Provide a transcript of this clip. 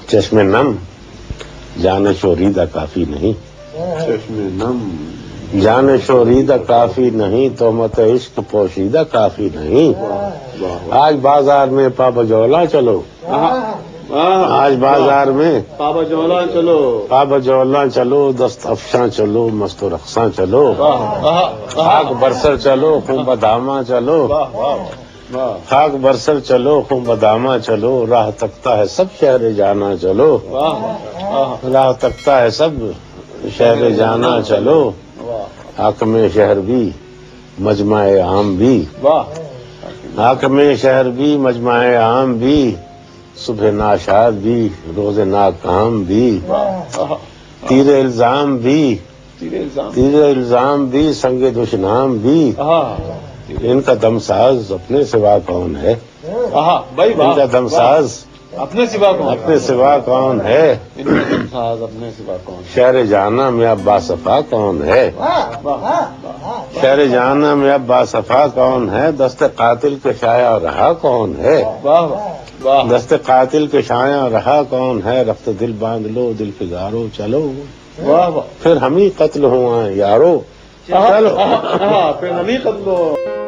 चश्मे नम जाने शोरीदा काफी नहीं, चश्मे नम जाने शोरीदा काफी नहीं, तो मत इश्क पोशीदा काफी नहीं। आज बाजार में पाबजौला चलो, आज बाजार में पाबजौला चलो, पाबजौला चलो, दस्त अफशां चलो, मस्तो रक्सां चलो, खाक बरसर चलो, खूब बदामा चलो, खाक बरसर चलो, खूब बदामा चलो, राह तकता है सब शहर जाना चलो, राह तकता है सब शहर जाना चलो। हाकमे शहर भी मजमाए आम भी, हाकमे शहर भी मजमाए आम भी, सुबह नाशाद भी रोजे नाकाम भी, तीरे इल्जाम भी, तीरे इल्जाम भी, संगे दुश्नाम भी, इनका दमसाज अपने सिवा कौन है, इनका दमसाज अपने सिवा कौन, अपने सिवा कौन है, अपने सिवा कौन, शहर जाना में अब बासफा कौन है, शहर जाना में अब बासफा कौन है, दस्ते कातिल के शाया रहा कौन है, दस्ते कातिल के शाया रहा कौन है, रफ्त दिल बांध लो दिल फिगारो चलो, फिर हम ही कत्ल हुआ यारो चलो, फिर हम ही कत्ल